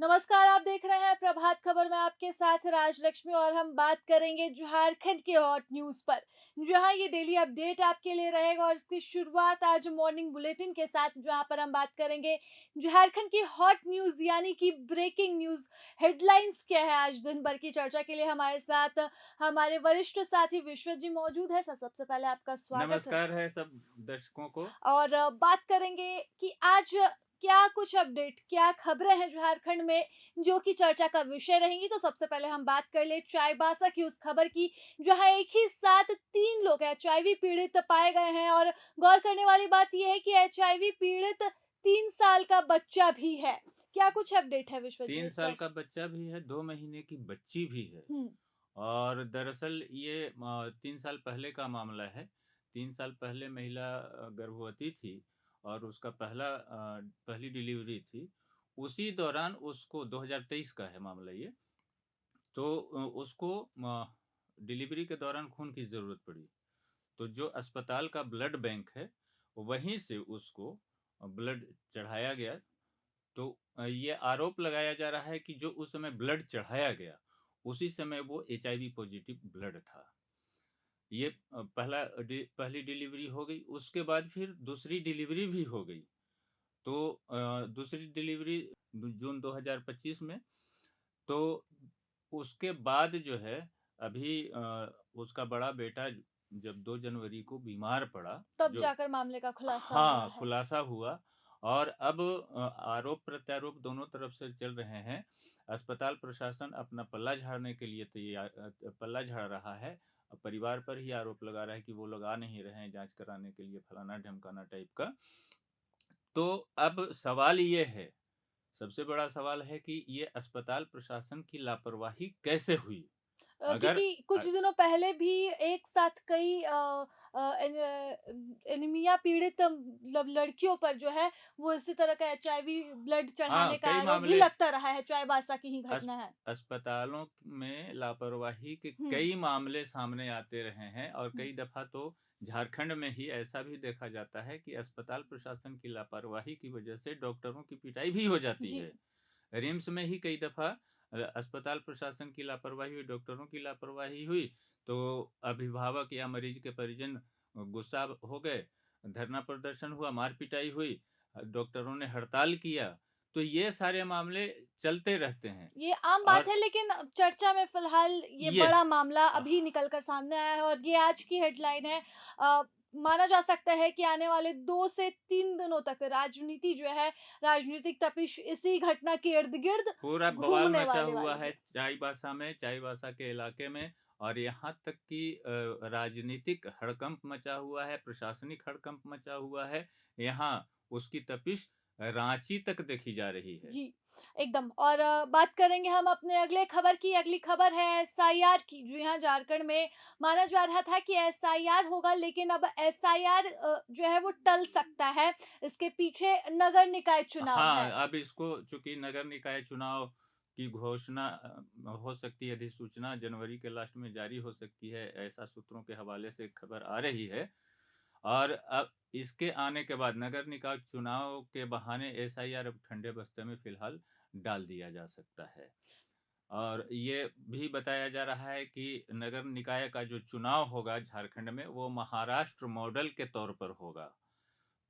नमस्कार, आप देख रहे हैं प्रभात खबर में आपके साथ राजलक्ष्मी और हम बात करेंगे झारखंड के हॉट न्यूज पर, जहां ये डेली अपडेट आपके लिए रहेगा और इसकी शुरुआत आज मॉर्निंग बुलेटिन के साथ, जहां पर हम बात करेंगे झारखंड की हॉट न्यूज यानी कि ब्रेकिंग न्यूज हेडलाइंस क्या है। आज दिन भर की चर्चा के लिए हमारे साथ हमारे वरिष्ठ साथी विश्वजीत जी मौजूद है। सबसे पहले आपका स्वागत है नमस्कार है सब दर्शकों को। और बात करेंगे कि आज क्या कुछ अपडेट, क्या खबरें हैं झारखंड में जो कि चर्चा का विषय रहेंगी। तो सबसे पहले हम बात कर ले चाईबासा की उस खबर की, जहां एक ही साथ 3 लोग एचआईवी पीड़ित पाए गए हैं और गौर करने वाली बात यह है कि एचआईवी पीड़ित 3 साल का बच्चा भी है। क्या कुछ अपडेट है विश्व जी 3 इस साल पर? का बच्चा भी है, 2 महीने की बच्ची भी है। हम्म। और दरअसल ये 3 साल पहले का मामला है। 3 साल पहले महिला गर्भवती थी और उसका पहली डिलीवरी थी। उसी दौरान उसको 2023 का है मामला ये। तो उसको डिलीवरी के दौरान खून की ज़रूरत पड़ी। तो जो अस्पताल का ब्लड बैंक है, वहीं से उसको ब्लड चढ़ाया गया। तो ये आरोप लगाया जा रहा है कि जो उस समय ब्लड चढ़ाया गया, उसी समय वो एचआईवी पॉजिटिव ब्लड था। ये पहली डिलीवरी हो गई, उसके बाद फिर दूसरी डिलीवरी भी हो गई। तो दूसरी डिलीवरी जून 2025 में। तो उसके बाद जो है अभी उसका बड़ा बेटा जब 2 जनवरी को बीमार पड़ा, तब जो जाकर मामले का खुलासा हुआ हाँ, है। खुलासा हुआ। और अब आरोप-प्रत्यारोप दोनों तरफ से चल रहे हैं। अस्पताल प्रशासन अपना पल्ला झाड़ रहा है। परिवार पर ही आरोप लगा रहा है कि वो लोग आ नहीं रहे हैं जाँच कराने के लिए, फलाना-ढिमकाना टाइप का। तो अब सवाल ये है, सबसे बड़ा सवाल है कि ये अस्पताल प्रशासन की लापरवाही कैसे हुई? अगर क्योंकि अ, कुछ दिनों पहले भी एक साथ कई एनीमिया पीड़ित मतलब लड़कियों पर जो है वो इसी तरह का एचआईवी ब्लड हाँ, चढ़ाने का कई आरोप भी मामले लगता रहा है। चाईबासा की ही अस घटना है। अस्पतालों में लापरवाही के हम्म। कई मामले सामने आते रहे हैं और हम्म। कई दफ़ा तो झारखंड में ही ऐसा भी देखा जाता है कि अस्पताल प्रशासन की लापरवाही की वजह से डॉक्टरों की पिटाई भी हो जाती जी। है। रिम्स में ही कई दफ़ा अस्पताल प्रशासन की लापरवाही हुई, डॉक्टरों की लापरवाही हुई, तो अभिभावक या मरीज के परिजन गुस्सा हो गए, धरना प्रदर्शन हुआ, मार पिटाई हुई, डॉक्टरों ने हड़ताल किया। तो ये सारे मामले चलते रहते हैं। ये आम बात और है, लेकिन चर्चा में फिलहाल ये ये बड़ा मामला अ, अभी निकल कर सामने आया है और ये आज की हेडलाइन है। अ, माना जा सकता है कि आने वाले 2 से 3 दिनों तक राजनीति जो है, राजनीतिक तपिश इसी घटना के इर्द-गिर्द पूरा बवाल घूमने मचा वाली हुआ वाली है है। चाईबासा के इलाके में। और यहाँ तक कि राजनीतिक हड़कंप मचा हुआ है, प्रशासनिक हड़कंप मचा हुआ है। यहाँ उसकी तपिश रांची तक देखी जा रही है। जी, एकदम। और बात करेंगे हम अपने अगले खबर की। अगली खबर है एसआईआर की। जी हाँ, झारखंड में माना जा रहा था कि एसआईआर होगा, लेकिन अब एसआईआर जो है वो टल सकता है। इसके पीछे नगर निकाय चुनाव है। हाँ, अब इसको चूँकि नगर निकाय चुनाव की घोषणा हो सकती है, अधिसूचना जनवरी के लास्ट में जारी हो सकती है, ऐसा सूत्रों के हवाले से खबर आ रही है। और अब इसके आने के बाद नगर निकाय चुनाव के बहाने एसआईआर अब ठंडे बस्ते में फ़िलहाल डाल दिया जा सकता है। और ये भी बताया जा रहा है कि नगर निकाय का जो चुनाव होगा झारखंड में, वो महाराष्ट्र मॉडल के तौर पर होगा।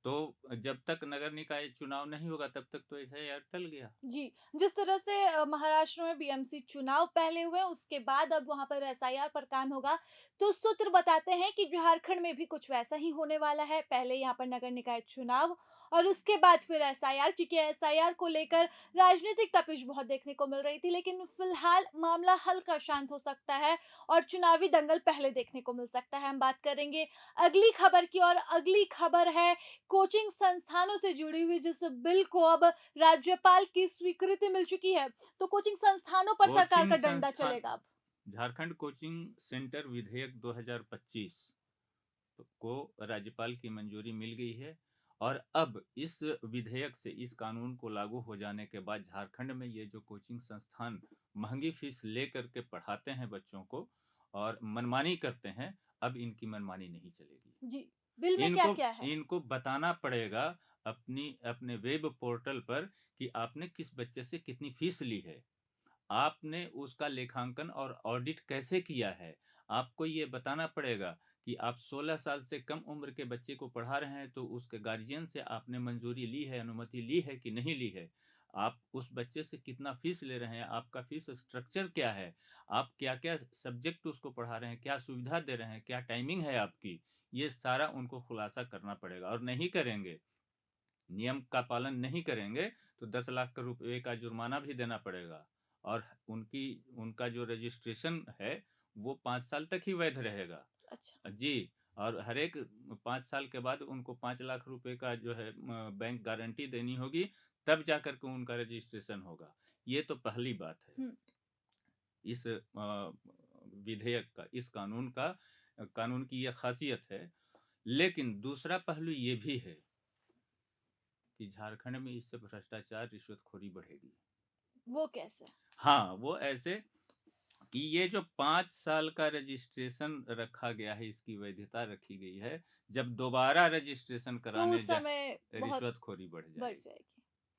तो जब तक नगर निकाय चुनाव नहीं होगा तब तक तो एसआईआर टल गया। जी, जिस तरह से महाराष्ट्र में बीएमसी चुनाव पहले हुए, उसके बाद अब वहाँ पर एसआईआर पर काम होगा। तो सूत्र बताते हैं कि झारखंड में भी कुछ वैसा ही होने वाला है। पहले यहाँ पर नगर निकाय चुनाव और उसके बाद फिर एसआईआर, क्योंकि एसआईआर को लेकर राजनीतिक तपिश बहुत देखने को मिल रही थी। लेकिन फिलहाल मामला हल्का शांत हो सकता है और चुनावी दंगल पहले देखने को मिल सकता है। हम बात करेंगे अगली खबर की और अगली खबर है कोचिंग संस्थानों से जुड़ी हुई, जिस बिल को अब राज्यपाल की स्वीकृति मिल चुकी है। तो कोचिंग संस्थानों पर सरकार कोचिंग का डंडा संस्थान चलेगा अब। झारखंड कोचिंग सेंटर विधेयक 2025 को राज्यपाल की मंजूरी मिल गई है। और अब इस विधेयक से, इस कानून को लागू हो जाने के बाद झारखंड में ये जो कोचिंग संस्थान महंगी फीस लेकर के पढ़ाते हैं बच्चों को और मनमानी करते हैं, अब इनकी मनमानी नहीं चलेगी। जी, बिल में इनको क्या-क्या है? इनको बताना पड़ेगा अपने वेब पोर्टल पर कि आपने किस बच्चे से कितनी फीस ली है, आपने उसका लेखांकन और ऑडिट कैसे किया है। आपको ये बताना पड़ेगा कि आप 16 साल से कम उम्र के बच्चे को पढ़ा रहे हैं, तो उसके गार्जियन से आपने मंजूरी ली है, अनुमति ली है कि नहीं ली है। आप उस बच्चे से कितना फीस ले रहे हैं, आपका फीस स्ट्रक्चर क्या है, आप क्या-क्या सब्जेक्ट उसको पढ़ा रहे हैं, क्या सुविधा दे रहे हैं, क्या टाइमिंग है आपकी, ये सारा उनको खुलासा करना पड़ेगा। और नहीं करेंगे, नियम का पालन नहीं करेंगे, तो 10 लाख रुपए का जुर्माना भी देना पड़ेगा। और उनका जो रजिस्ट्रेशन है, वो 5 साल तक ही वैध रहेगा। अच्छा। जी, और हर एक 5 साल के बाद उनको 5 लाख रुपए का जो है बैंक गारंटी देनी होगी, तब जाकर के उनका रजिस्ट्रेशन होगा। ये तो पहली बात है। हुँ। इस विधेयक का, इस कानून की ये ख़ासियत है। लेकिन दूसरा पहलू ये भी है कि झारखंड में इससे भ्रष्टाचार, रिश्वतखोरी बढ़ेगी। वो कैसे? हाँ, वो ऐसे कि ये जो 5 साल का रजिस्ट्रेशन रखा गया है, इसकी वैधता रखी गई है, जब दोबारा रजिस्ट्रेशन तो कराने उस समय बहुत रिश्वतखोरी बढ़ बढ़ जाएगी। जाएगी।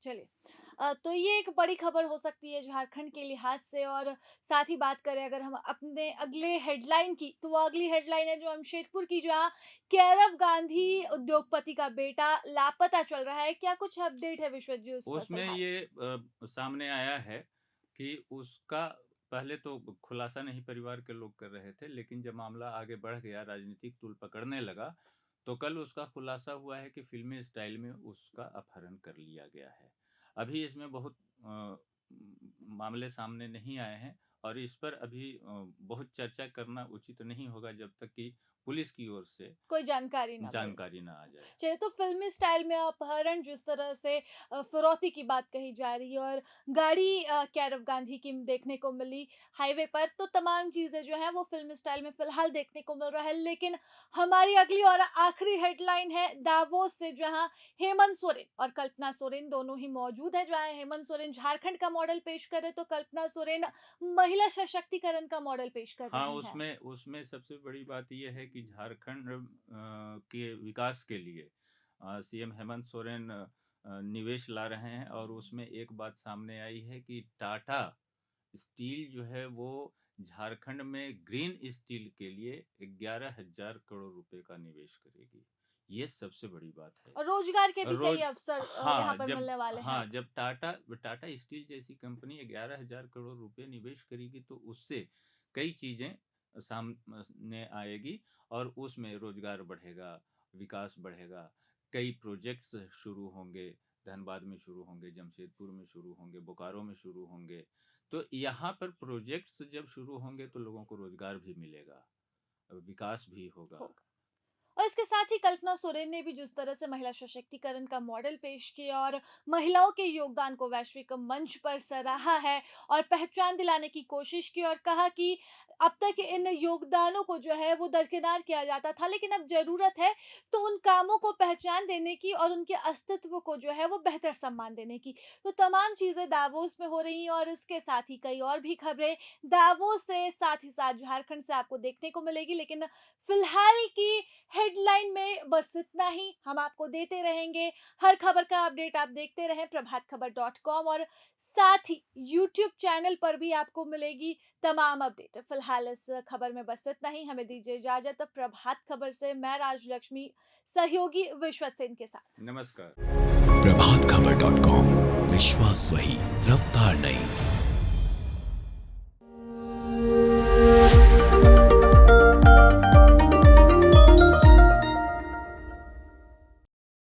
चलिए तो ये एक बड़ी खबर हो सकती है झारखंड के लिहाज से और साथ ही बात करें अगर हम अपने अगले हेडलाइन की, तो वो अगली हेडलाइन है जमशेदपुर की, जहाँ कैरव गांधी उद्योगपति का बेटा लापता चल रहा है। क्या कुछ अपडेट है विश्वत जी उस पर उसमें फिलहाल? ये सामने आया है कि उसका पहले तो खुलासा नहीं परिवार के लोग कर रहे थे, लेकिन जब मामला आगे बढ़ गया, राजनीतिक तूल पकड़ने लगा, तो कल उसका खुलासा हुआ है कि फ़िल्मी स्टाइल में उसका अपहरण कर लिया गया है। अभी इसमें बहुत मामले सामने नहीं आए हैं, और इस पर अभी बहुत चर्चा करना उचित नहीं होगा जब तक कि पुलिस की ओर से कोई जानकारी ना मिले। जानकारी ना आ जाए। चलिए तो फ़िल्मी स्टाइल में अपहरण जिस तरह से फिरौती की बात कही जा रही है और गाड़ी कैरव गांधी की देखने को मिली हाईवे पर, तो तमाम चीज़ें जो हैं वो फ़िल्मी स्टाइल में फ़िलहाल देखने को मिल रहा है। लेकिन हमारी अगली और आखिरी हेडलाइन है दावोस से, जहां हेमंत सोरेन और कल्पना सोरेन दोनों ही मौजूद है। जहां हेमंत सोरेन झारखंड का मॉडल पेश कर रहे, तो कल्पना सोरेन महिला सशक्तिकरण का मॉडल पेश कर हाँ, रही हैं। उसमें उसमें सबसे बड़ी बात ये है कि झारखंड के विकास के लिए सीएम हेमंत सोरेन निवेश ला रहे हैं, और उसमें एक बात सामने आई है कि टाटा स्टील जो है वो झारखंड में ग्रीन स्टील के लिए 11,000 करोड़ रुपए का निवेश करेगी। ये सबसे बड़ी बात है। और रोजगार के भी कई रोज अवसर यहाँ हाँ, पर मिलने वाले हैं। जब टाटा स्टील जैसी कंपनी 11,000 करोड़ रुपए निवेश करेगी, तो उससे कई चीज़ें सामने आएगी, और उसमें रोजगार बढ़ेगा, विकास बढ़ेगा, कई प्रोजेक्ट्स शुरू होंगे, धनबाद में शुरू होंगे, जमशेदपुर में शुरू होंगे, बोकारो में शुरू होंगे। तो यहाँ पर प्रोजेक्ट्स जब शुरू होंगे, तो लोगों को रोजगार भी मिलेगा, विकास भी होगा। होगा। और इसके साथ ही कल्पना सोरेन ने भी जिस तरह से महिला सशक्तिकरण का मॉडल पेश किया और महिलाओं के योगदान को वैश्विक मंच पर सराहा है और पहचान दिलाने की कोशिश की और कहा कि अब तक इन योगदानों को जो है वो दरकिनार किया जाता था, लेकिन अब जरूरत है तो उन कामों को पहचान देने की और उनके अस्तित्व को जो है वो बेहतर सम्मान देने की। तो तमाम चीजें दावोस में हो रही हैं और इसके साथ ही कई और भी खबरें दावोस से साथ ही साथ झारखंड से आपको देखने को मिलेगी। लेकिन फिलहाल की हेडलाइन में बस इतना ही। हम आपको देते रहेंगे हर खबर का अपडेट। आप देखते रहें प्रभातखबर.com और साथ ही यूट्यूब चैनल पर भी आपको मिलेगी तमाम अपडेट। फिलहाल इस खबर में बस इतना ही। हमें दीजिए इजाजत। प्रभात खबर से मैं राजलक्ष्मी सहयोगी विश्वत सेन के साथ। नमस्कार। प्रभातखबर.com, विश्वास वही, रफ्तार नहीं।